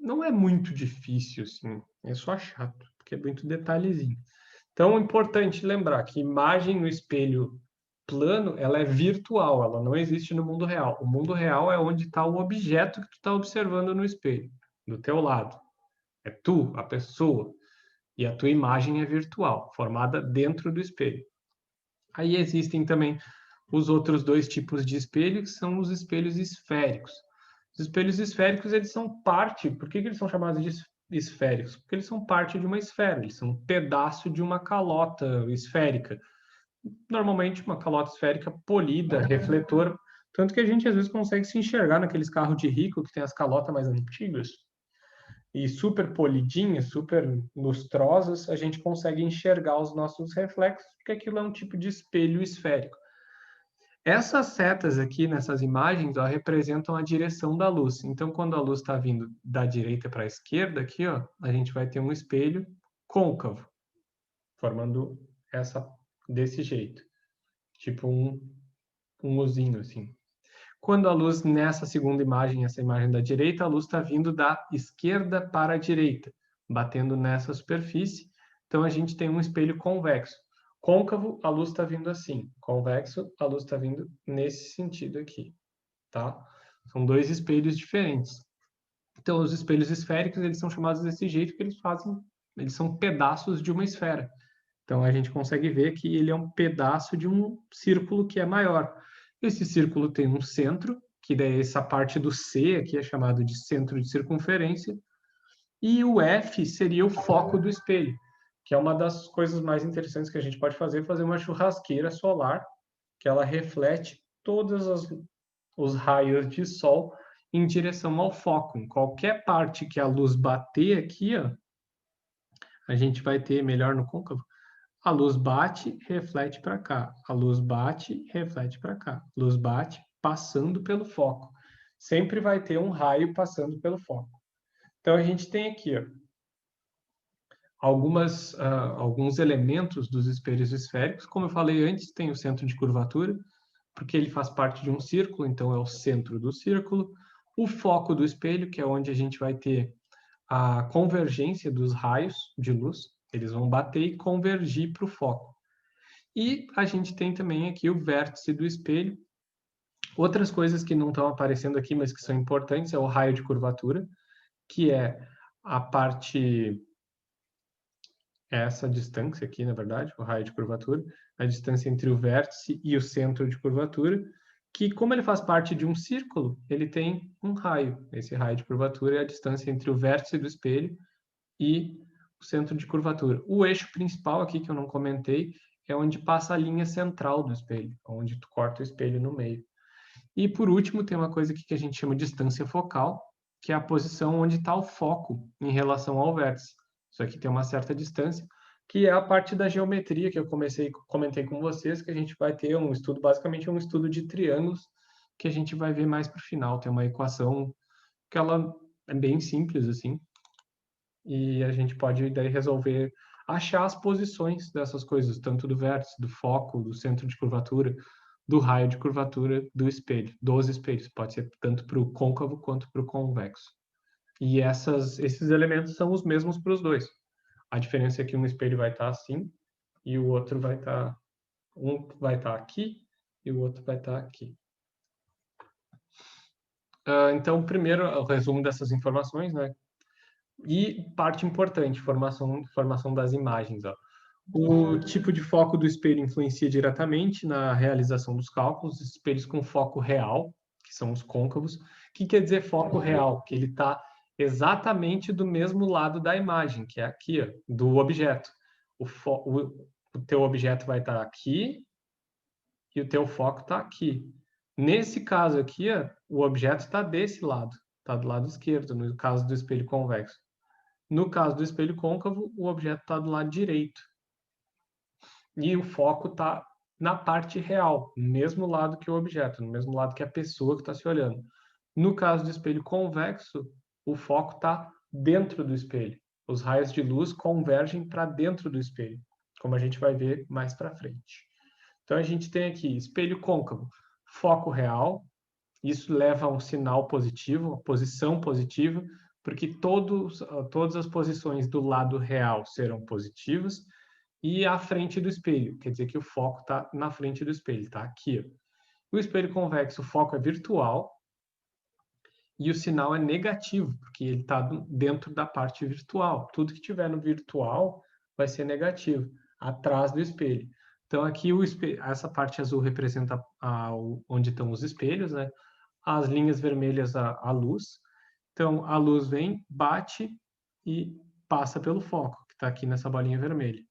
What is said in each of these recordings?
não é muito difícil, assim, é só chato, porque é muito detalhezinho. Então, é importante lembrar que imagem no espelho plano, ela é virtual, ela não existe no mundo real. O mundo real é onde está o objeto que tu está observando no espelho, do teu lado. É tu, a pessoa, e a tua imagem é virtual, formada dentro do espelho. Aí existem também os outros dois tipos de espelho, que são os espelhos esféricos. Os espelhos esféricos, eles são parte... Por que eles são chamados de esféricos? Porque eles são parte de uma esfera, eles são um pedaço de uma calota esférica. Normalmente uma calota esférica polida, refletor, tanto que a gente às vezes consegue se enxergar naqueles carros de rico que tem as calotas mais antigas e super polidinhas, super lustrosas, a gente consegue enxergar os nossos reflexos, porque aquilo é um tipo de espelho esférico. Essas setas aqui nessas imagens, ó, representam a direção da luz. Então, quando a luz está vindo da direita para a esquerda, aqui, ó, a gente vai ter um espelho côncavo, formando desse jeito, tipo um uzinho, assim. Quando a luz, nessa segunda imagem, essa imagem da direita, a luz está vindo da esquerda para a direita, batendo nessa superfície. Então, a gente tem um espelho convexo. Côncavo, a luz está vindo assim. Convexo, a luz está vindo nesse sentido aqui, tá? São dois espelhos diferentes. Então, os espelhos esféricos, eles são chamados desse jeito porque eles são pedaços de uma esfera. Então, a gente consegue ver que ele é um pedaço de um círculo que é maior. Esse círculo tem um centro, que daí essa parte do C aqui é chamado de centro de circunferência, e o F seria o foco do espelho, que é uma das coisas mais interessantes que a gente pode fazer uma churrasqueira solar, que ela reflete todos os raios de sol em direção ao foco. Em qualquer parte que a luz bater aqui, ó, a gente vai ter, melhor no côncavo, a luz bate, reflete para cá. A luz bate, reflete para cá. A luz bate, passando pelo foco. Sempre vai ter um raio passando pelo foco. Então, a gente tem aqui ó, alguns elementos dos espelhos esféricos. Como eu falei antes, tem o centro de curvatura, porque ele faz parte de um círculo, então é o centro do círculo. O foco do espelho, que é onde a gente vai ter a convergência dos raios de luz. Eles vão bater e convergir para o foco. E a gente tem também aqui o vértice do espelho. Outras coisas que não estão aparecendo aqui, mas que são importantes, é o raio de curvatura, que é a parte, essa distância aqui, na verdade, o raio de curvatura, a distância entre o vértice e o centro de curvatura, que como ele faz parte de um círculo, ele tem um raio. Esse raio de curvatura é a distância entre o vértice do espelho e o centro de curvatura. O eixo principal aqui, que eu não comentei, é onde passa a linha central do espelho, onde tu corta o espelho no meio. E por último, tem uma coisa aqui que a gente chama de distância focal, que é a posição onde está o foco em relação ao vértice. Isso aqui tem uma certa distância, que é a parte da geometria que eu comentei com vocês, que a gente vai ter um estudo, basicamente um estudo de triângulos, que a gente vai ver mais para o final. Tem uma equação que ela é bem simples, assim, e a gente pode daí resolver achar as posições dessas coisas, tanto do vértice, do foco, do centro de curvatura, do raio de curvatura do espelho, dos espelhos. Pode ser tanto para o côncavo quanto para o convexo. E esses elementos são os mesmos para os dois. A diferença é que um espelho vai estar assim e o outro vai estar... Um vai estar aqui e o outro vai estar aqui. Então, primeiro, o resumo dessas informações, né? E parte importante, formação das imagens. Ó. O tipo de foco do espelho influencia diretamente na realização dos cálculos. Espelhos com foco real, que são os côncavos. O que quer dizer foco real? Que ele está exatamente do mesmo lado da imagem, que é aqui, ó, do objeto. O teu objeto vai estar aqui e o teu foco está aqui. Nesse caso aqui, ó, o objeto está desse lado, está do lado esquerdo, no caso do espelho convexo. No caso do espelho côncavo, o objeto está do lado direito. E o foco está na parte real, no mesmo lado que o objeto, no mesmo lado que a pessoa que está se olhando. No caso do espelho convexo, o foco está dentro do espelho. Os raios de luz convergem para dentro do espelho, como a gente vai ver mais para frente. Então, a gente tem aqui espelho côncavo, foco real. Isso leva a um sinal positivo, uma posição positiva, porque todas as posições do lado real serão positivas e à frente do espelho, quer dizer que o foco está na frente do espelho, está aqui. Ó. O espelho convexo, o foco é virtual e o sinal é negativo, porque ele está dentro da parte virtual. Tudo que tiver no virtual vai ser negativo, atrás do espelho. Então, aqui essa parte azul representa onde estão os espelhos, né? As linhas vermelhas, a luz. Então, a luz vem, bate e passa pelo foco, que está aqui nessa bolinha vermelha.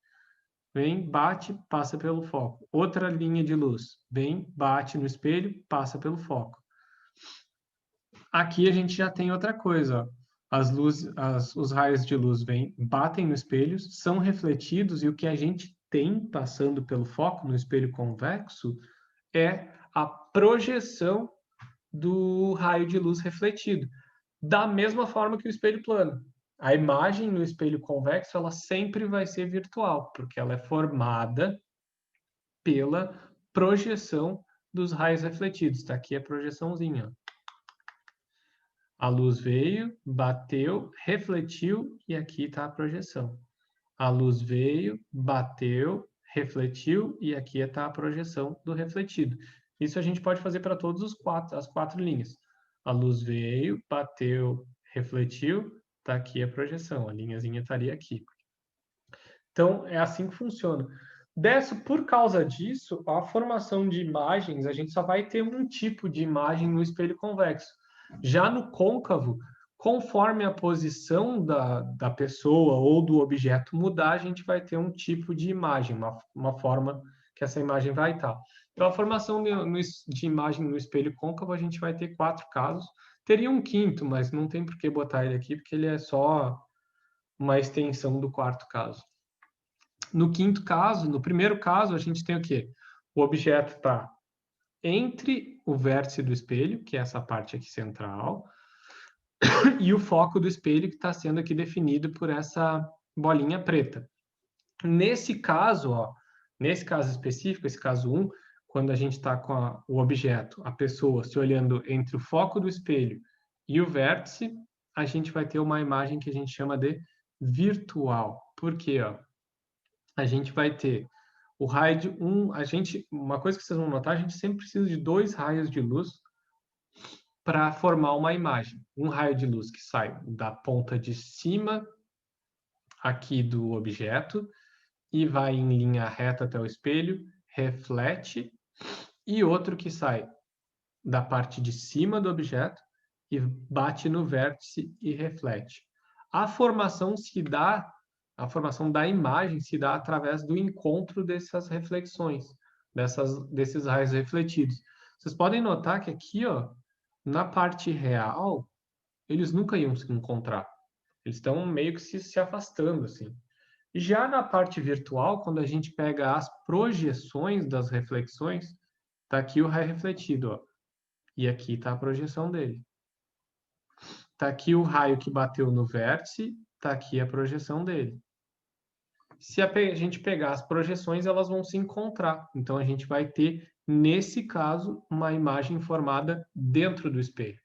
Vem, bate, passa pelo foco. Outra linha de luz. Vem, bate no espelho, passa pelo foco. Aqui a gente já tem outra coisa. Ó. Os raios de luz vêm, batem no espelho, são refletidos e o que a gente tem passando pelo foco no espelho convexo é a projeção do raio de luz refletido. Da mesma forma que o espelho plano. A imagem no espelho convexo ela sempre vai ser virtual, porque ela é formada pela projeção dos raios refletidos. Está aqui a projeçãozinha. A luz veio, bateu, refletiu e aqui está a projeção. A luz veio, bateu, refletiu e aqui está a projeção do refletido. Isso a gente pode fazer para todos as quatro linhas. A luz veio, bateu, refletiu, está aqui a projeção. A linhazinha estaria aqui. Então, é assim que funciona. Por causa disso, a formação de imagens, a gente só vai ter um tipo de imagem no espelho convexo. Já no côncavo, conforme a posição da pessoa ou do objeto mudar, a gente vai ter um tipo de imagem, uma forma que essa imagem vai estar. Então, a formação de imagem no espelho côncavo, a gente vai ter 4 casos. Teria um quinto, mas não tem por que botar ele aqui, porque ele é só uma extensão do 4º caso. No 5º caso, no primeiro caso, a gente tem o quê? O objeto está entre o vértice do espelho, que é essa parte aqui central, e o foco do espelho, que está sendo aqui definido por essa bolinha preta. Nesse caso, ó, nesse caso específico, esse caso 1, quando a gente está com o objeto, a pessoa se olhando entre o foco do espelho e o vértice, a gente vai ter uma imagem que a gente chama de virtual. Por quê? Ó? A gente vai ter o raio de uma coisa que vocês vão notar, a gente sempre precisa de 2 raios de luz para formar uma imagem. Um raio de luz que sai da ponta de cima aqui do objeto e vai em linha reta até o espelho, reflete, e outro que sai da parte de cima do objeto e bate no vértice e reflete. A formação da imagem se dá através do encontro dessas reflexões, desses raios refletidos. Vocês podem notar que aqui, ó, na parte real, eles nunca iam se encontrar. Eles estão meio que se afastando, assim. Já na parte virtual, quando a gente pega as projeções das reflexões, tá aqui o raio refletido, ó. E aqui está a projeção dele. Tá aqui o raio que bateu no vértice, tá aqui a projeção dele. Se a gente pegar as projeções, elas vão se encontrar. Então, a gente vai ter, nesse caso, uma imagem formada dentro do espelho.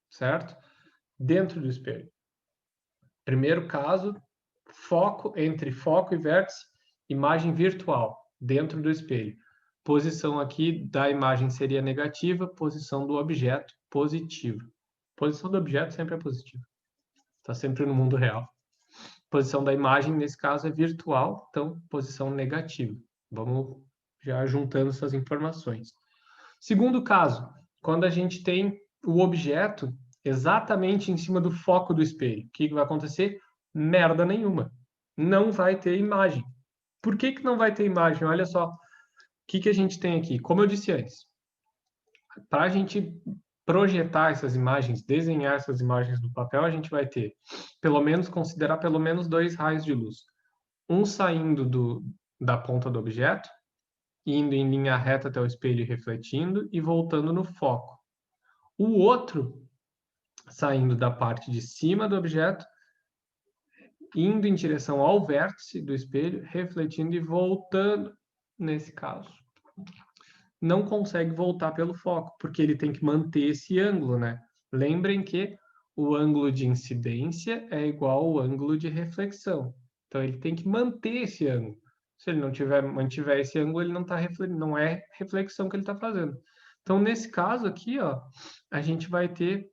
Certo? Dentro do espelho. Primeiro caso, entre foco e vértice, imagem virtual, dentro do espelho. Posição aqui da imagem seria negativa, posição do objeto positiva. Posição do objeto sempre é positiva. Está sempre no mundo real. Posição da imagem, nesse caso, é virtual, então posição negativa. Vamos já juntando essas informações. Segundo caso, quando a gente tem o objeto exatamente em cima do foco do espelho, o que vai acontecer? Merda nenhuma. Não vai ter imagem. Por que não vai ter imagem? Olha só, o que a gente tem aqui? Como eu disse antes, para a gente projetar essas imagens, desenhar essas imagens no papel, a gente vai ter, considerar pelo menos 2 raios de luz. Um saindo da ponta do objeto, indo em linha reta até o espelho e refletindo, e voltando no foco. O outro saindo da parte de cima do objeto, indo em direção ao vértice do espelho, refletindo e voltando, nesse caso. Não consegue voltar pelo foco, porque ele tem que manter esse ângulo, né? Lembrem que o ângulo de incidência é igual ao ângulo de reflexão. Então, ele tem que manter esse ângulo. Se ele não mantiver esse ângulo, ele não é reflexão que ele está fazendo. Então, nesse caso aqui, ó, a gente vai ter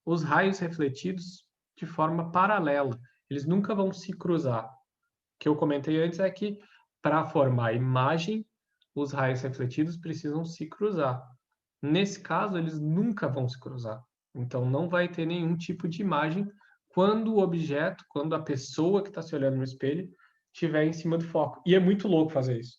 os raios refletidos de forma paralela. Eles nunca vão se cruzar. O que eu comentei antes é que, para formar imagem, os raios refletidos precisam se cruzar. Nesse caso, eles nunca vão se cruzar. Então, não vai ter nenhum tipo de imagem quando o objeto, quando a pessoa que está se olhando no espelho, estiver em cima do foco. E é muito louco fazer isso.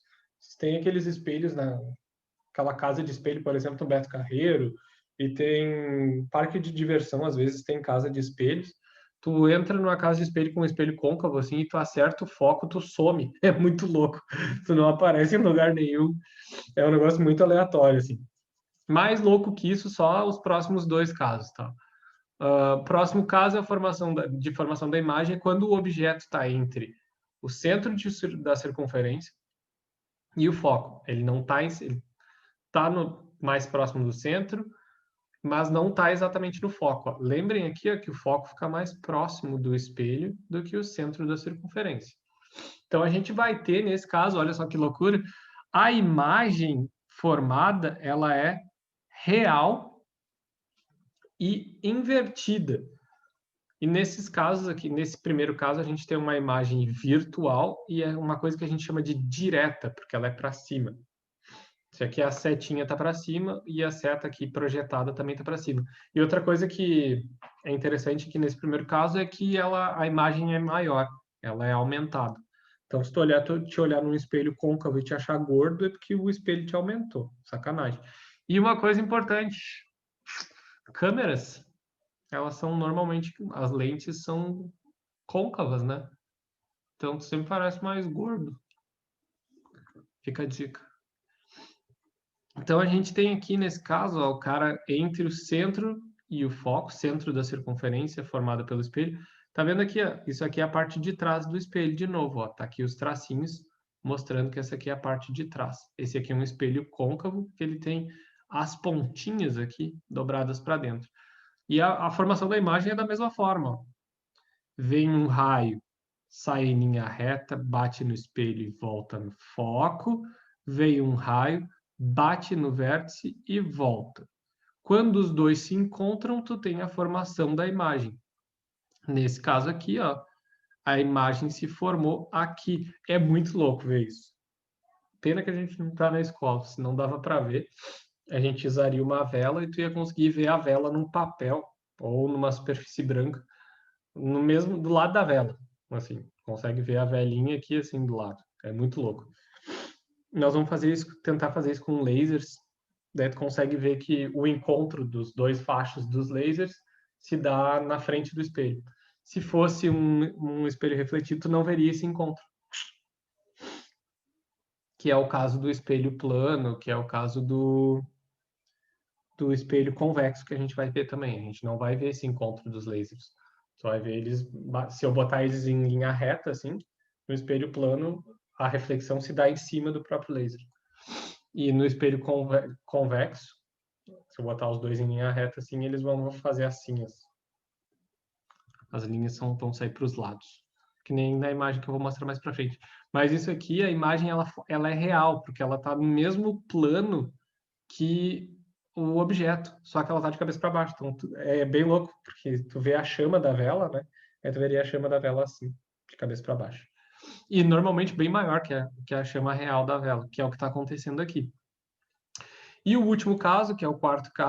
Tem aqueles espelhos naquela casa de espelho, por exemplo, no Beto Carreiro, e tem parque de diversão, às vezes tem casa de espelhos. Tu entra numa casa de espelho com um espelho côncavo, assim, e tu acerta o foco, tu some. É muito louco. Tu não aparece em lugar nenhum. É um negócio muito aleatório, assim. Mais louco que isso, só os próximos dois casos, tá? Próximo caso é a formação da imagem, é quando o objeto está entre o centro da circunferência e o foco. Ele não está, ele está mais próximo do centro, mas não está exatamente no foco. Ó. Lembrem aqui ó, que o foco fica mais próximo do espelho do que o centro da circunferência. Então a gente vai ter nesse caso, olha só que loucura, a imagem formada, ela é real e invertida. E nesses casos aqui, nesse primeiro caso, a gente tem uma imagem virtual e é uma coisa que a gente chama de direta, porque ela é para cima. Isso aqui a setinha está para cima e a seta aqui projetada também está para cima. E outra coisa que é interessante aqui nesse primeiro caso é que a imagem é maior, ela é aumentada. Então, se tu te olhar num espelho côncavo e te achar gordo, é porque o espelho te aumentou. Sacanagem. E uma coisa importante, câmeras, elas são normalmente, as lentes são côncavas, né? Então, tu sempre parece mais gordo. Fica a dica. Então, a gente tem aqui, nesse caso, ó, o cara entre o centro e o foco, centro da circunferência formada pelo espelho. Tá vendo aqui, ó? Isso aqui é a parte de trás do espelho de novo, ó. Tá aqui os tracinhos mostrando que essa aqui é a parte de trás. Esse aqui é um espelho côncavo, que ele tem as pontinhas aqui dobradas para dentro. E a formação da imagem é da mesma forma, ó. Vem um raio, sai em linha reta, bate no espelho e volta no foco. Vem um raio, bate no vértice e volta. Quando os dois se encontram, tu tem a formação da imagem. Nesse caso aqui, ó, a imagem se formou aqui. É muito louco ver isso. Pena que a gente não está na escola, senão dava para ver. A gente usaria uma vela e tu ia conseguir ver a vela num papel ou numa superfície branca, no mesmo do lado da vela. Assim, consegue ver a velinha aqui assim do lado. É muito louco. Nós vamos fazer isso, tentar fazer isso com lasers. Daí tu consegue ver que o encontro dos dois fachos dos lasers se dá na frente do espelho. Se fosse um espelho refletido, tu não veria esse encontro. Que é o caso do espelho plano, que é o caso do espelho convexo que a gente vai ver também. A gente não vai ver esse encontro dos lasers. Só vai ver eles, se eu botar eles em linha reta, assim, no espelho plano, a reflexão se dá em cima do próprio laser. E no espelho convexo, se eu botar os dois em linha reta, assim, eles vão fazer assim. As linhas vão sair para os lados. Que nem na imagem que eu vou mostrar mais para frente. Mas isso aqui, a imagem, ela é real, porque ela está no mesmo plano que o objeto, só que ela está de cabeça para baixo. Então, é bem louco, porque tu vê a chama da vela, né? Aí tu veria a chama da vela assim, de cabeça para baixo. E normalmente bem maior que a chama real da vela, que é o que está acontecendo aqui. E o último caso, que é o quarto caso,